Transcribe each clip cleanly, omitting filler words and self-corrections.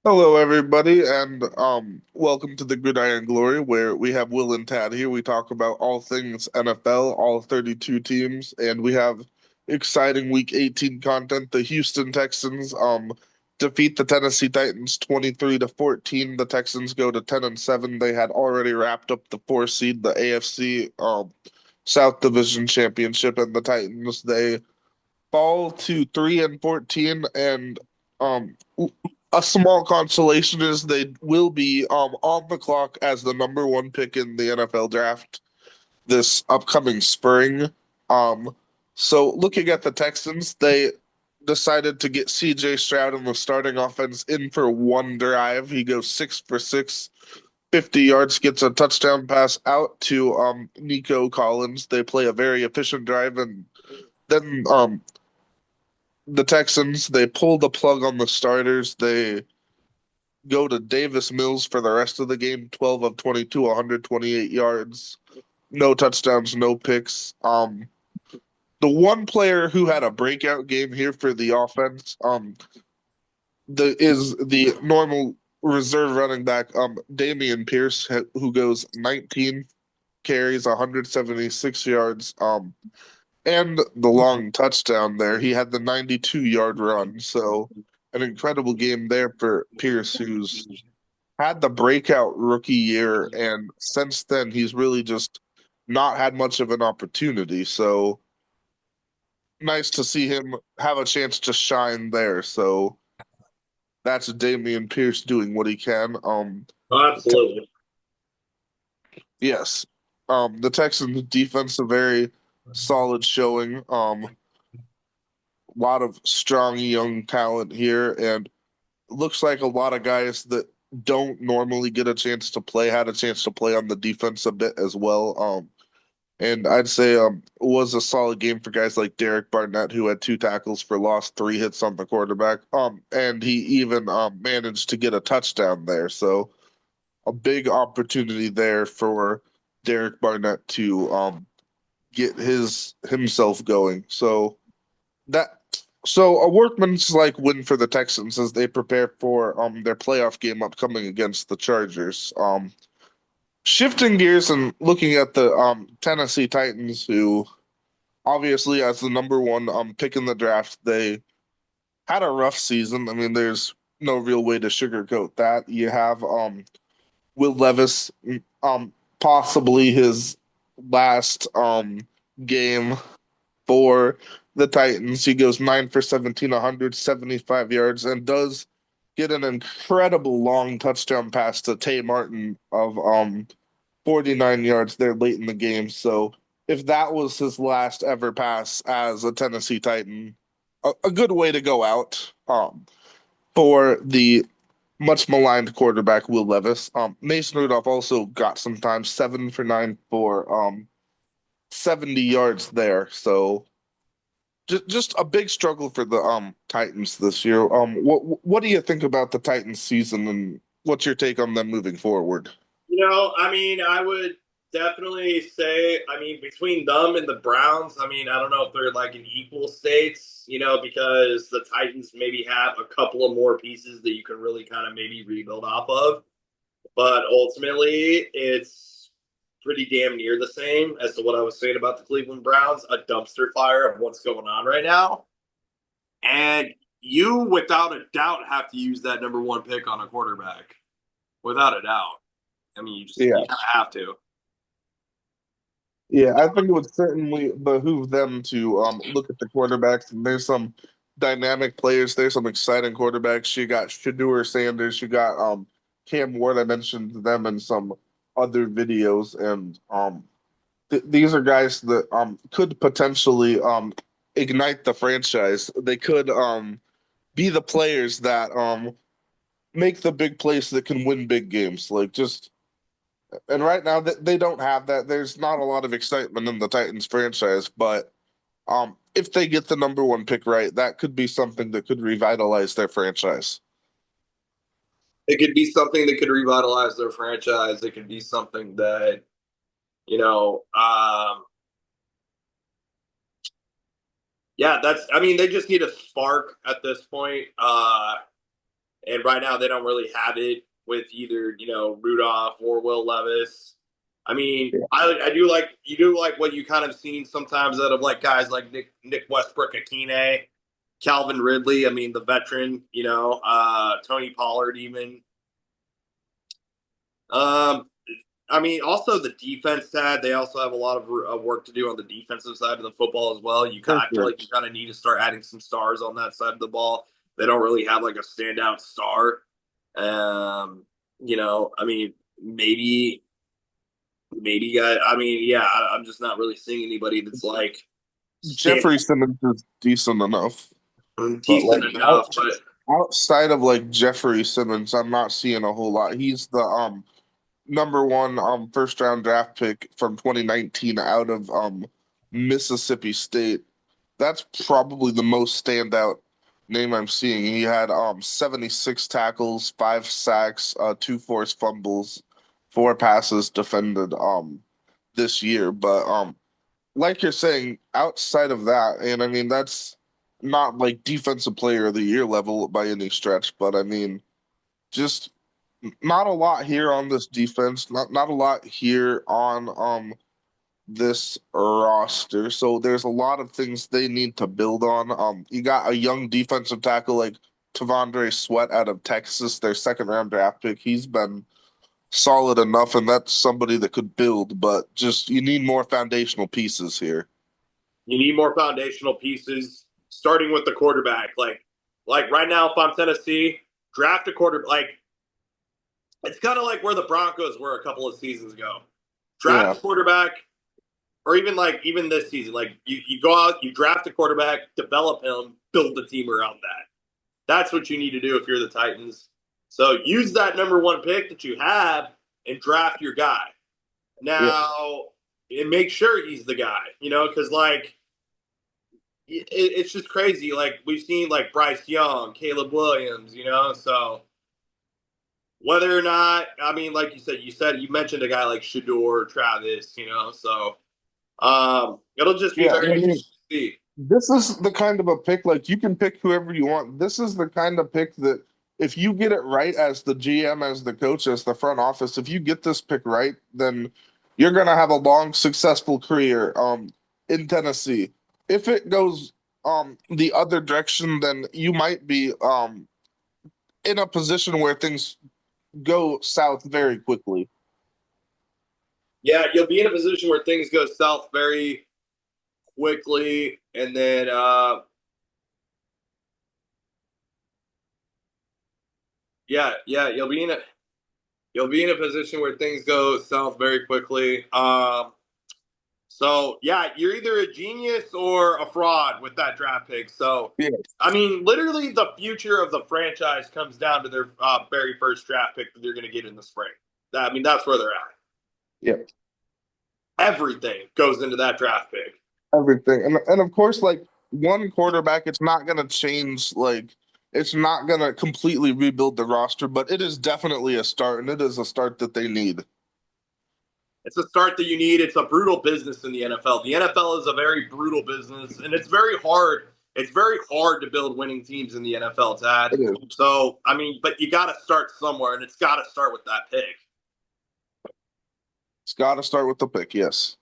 Hello, everybody, and welcome to the Gridiron Glory, where we have Will and Tad here. We talk about all things NFL, all 32 teams, and we have exciting Week 18 content. The Houston Texans defeat the Tennessee Titans 23 to 14. The Texans go to 10 and 7. They had already wrapped up the four seed, the AFC South Division Championship, and the Titans they fall to 3 and 14, and um a small consolation is they will be on the clock as the number one pick in the NFL draft this upcoming spring. Um, so looking at the Texans, they decided to get CJ Stroud in the starting offense in for one drive. He goes 6 for 6, 50 yards, gets a touchdown pass out to Nico Collins. They play a very efficient drive, and then the Texans they pull the plug on the starters. They go to Davis Mills for the rest of the game, 12 of 22, 128 yards, no touchdowns, no picks. The one player who had a breakout game here for the offense is the normal reserve running back Damian Pierce, who goes 19 carries, 176 yards, and the long touchdown there. He had the 92-yard run, so an incredible game there for Pierce, who's had the breakout rookie year, and since then he's really just not had much of an opportunity. So nice to see him have a chance to shine there. So that's Damian Pierce doing what he can. Oh, absolutely. Yes, the Texans defense a very solid showing. A lot of strong young talent here, and looks like a lot of guys that don't normally get a chance to play had a chance to play on the defense a bit as well. And I'd say it was a solid game for guys like Derek Barnett, who had two tackles for loss, three hits on the quarterback. And he even managed to get a touchdown there. So a big opportunity there for Derek Barnett to get his himself going. That so a workman's like win for the Texans as they prepare for their playoff game upcoming against the Chargers. Shifting gears and looking at the Tennessee Titans, who obviously as the number one pick in the draft, they had a rough season. I mean, there's no real way to sugarcoat that. You have Will Levis, possibly his last game for the Titans. He goes 9 for 17, 175 yards, and does get an incredible long touchdown pass to Tay Martin of 49 yards there late in the game. So if that was his last ever pass as a Tennessee Titan, a good way to go out for the much maligned quarterback Will Levis. Mason Rudolph also got some time, 7 for 9 for 70 yards there. So just a big struggle for the Titans this year. What do you think about the Titans season, and what's your take on them moving forward? I would definitely say, between them and the Browns, I don't know if they're like in equal states, because the Titans maybe have a couple of more pieces that you can really kind of maybe rebuild off of. But ultimately, it's pretty damn near the same as to what I was saying about the Cleveland Browns, a dumpster fire of what's going on right now. And you, without a doubt, have to use that number one pick on a quarterback, without a doubt. You kind Yes. of have to. Yeah, I think it would certainly behoove them to look at the quarterbacks. And there's some dynamic players. There's some exciting quarterbacks. You got Shadeur Sanders. You got Cam Ward. I mentioned them in some other videos, and these are guys that could potentially ignite the franchise. They could be the players that make the big plays that can win big games. Like just and right now they don't have that. There's not a lot of excitement in the Titans franchise, but if they get the number one pick right, that could be something that could revitalize their franchise. It could be something that could revitalize their franchise. It could be something that, you know, um, yeah, they just need a spark at this point. and right now they don't really have it with either Rudolph or Will Levis. I mean, Yeah. I do like you do like what you kind of seen sometimes out of like guys like Nick Westbrook, Akine, Calvin Ridley. I mean, the veteran, Tony Pollard even. Um, I mean, also the defense side. They also have a lot of work to do on the defensive side of the football as well. For I feel sure. like you kind of need to start adding some stars on that side of the ball. They don't really have like a standout star. I mean, maybe guy. I mean, yeah, I'm just not really seeing anybody that's like stand Jeffrey Simmons is decent enough, but decent like enough. But outside of like Jeffrey Simmons, I'm not seeing a whole lot. He's the number one first round draft pick from 2019 out of Mississippi State. That's probably the most standout name I'm seeing. He had 76 tackles, 5 sacks, two forced fumbles, 4 passes defended this year. But like you're saying, outside of that, and I mean that's not like defensive player of the year level by any stretch, but I mean just not a lot here on this defense, not a lot here on this roster. So there's a lot of things they need to build on. You got a young defensive tackle like Tavondre Sweat out of Texas, their second round draft pick. He's been solid enough, and that's somebody that could build, but just you need more foundational pieces here. you need more foundational pieces, starting with the quarterback. Like right now, if I'm Tennessee, draft a quarter. Like it's kind of like where the Broncos were a couple of seasons ago. Draft Yeah, a quarterback, or even this season. Like you go out, you draft a quarterback, develop him, build the team around that. That's what you need to do if you're the Titans. So use that number one pick that you have and draft your guy. yeah. Now, and make sure he's the guy, because like it's just crazy. Like we've seen like Bryce Young, Caleb Williams, so whether or not, I mean, like you mentioned a guy like Shador, Travis, so it'll just be Yeah, very and I mean, interesting to see. this is the kind of a pick, like you can pick whoever you want. This is the kind of pick that if you get it right as the GM, as the coach, as the front office, if you get this pick right, then you're gonna have a long, successful career in Tennessee. If it goes the other direction, then you might be in a position where things go south very quickly. Yeah, you'll be in a position where things go south very quickly, and then yeah, you'll be in a position where things go south very quickly. So yeah, you're either a genius or a fraud with that draft pick. So Yeah. I mean, literally, the future of the franchise comes down to their very first draft pick that they're going to get in the spring. I mean, that's where they're at. Yeah. Everything goes into that draft pick. Everything. And of course, like one quarterback, it's not gonna change like it's not gonna completely rebuild the roster, but it is definitely a start, and it is a start that they need. It's a start that you need. It's a brutal business in the NFL. The NFL is a very brutal business, and it's very hard. It's very hard to build winning teams in the NFL, Tad. It is. So, I mean, but you got to start somewhere, and it's got to start with that pick. It's gotta start with the pick, yes.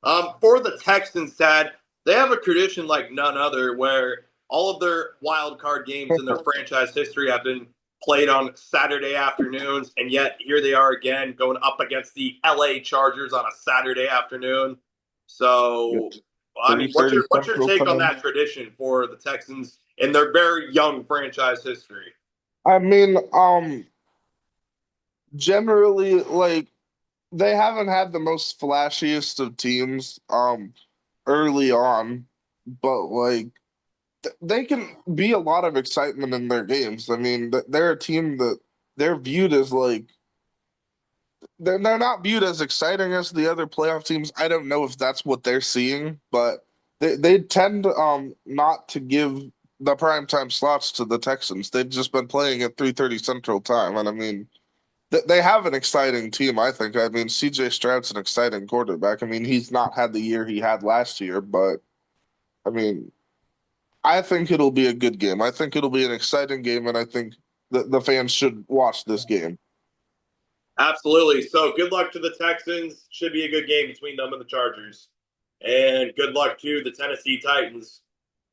For the Texans, Tad, they have a tradition like none other where all of their wild card games in their franchise history have been played on Saturday afternoons, and yet here they are again going up against the LA Chargers on a Saturday afternoon. Yeah. So, I mean, what's 3:30 your Central take on Time. that tradition for the Texans in their very young franchise history? I mean, generally, like they haven't had the most flashiest of teams early on, but like they can be a lot of excitement in their games. I mean, they're a team that they're viewed as like they're not viewed as exciting as the other playoff teams. I don't know if that's what they're seeing, but they tend not to give the primetime slots to the Texans. They've just been playing at 3:30 Central Time, and I mean they have an exciting team. I think. I mean, CJ Stroud's an exciting quarterback. I mean, he's not had the year he had last year, but I mean, I think it'll be a good game. I think it'll be an exciting game, and I think the fans should watch this game. Absolutely. So good luck to the Texans. Should be a good game between them and the Chargers. And good luck to the Tennessee Titans.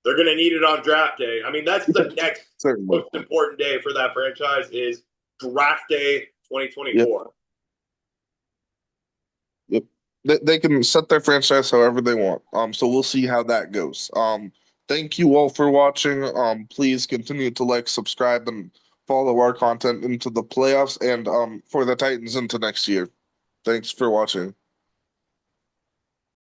They're going to need it on draft day. I mean, that's the next Certainly. most important day for that franchise is draft day 2024. Yep. They can set their franchise however they want. So we'll see how that goes. Thank you all for watching. Please continue to like, subscribe, and follow our content into the playoffs and for the Titans into next year. Thanks for watching.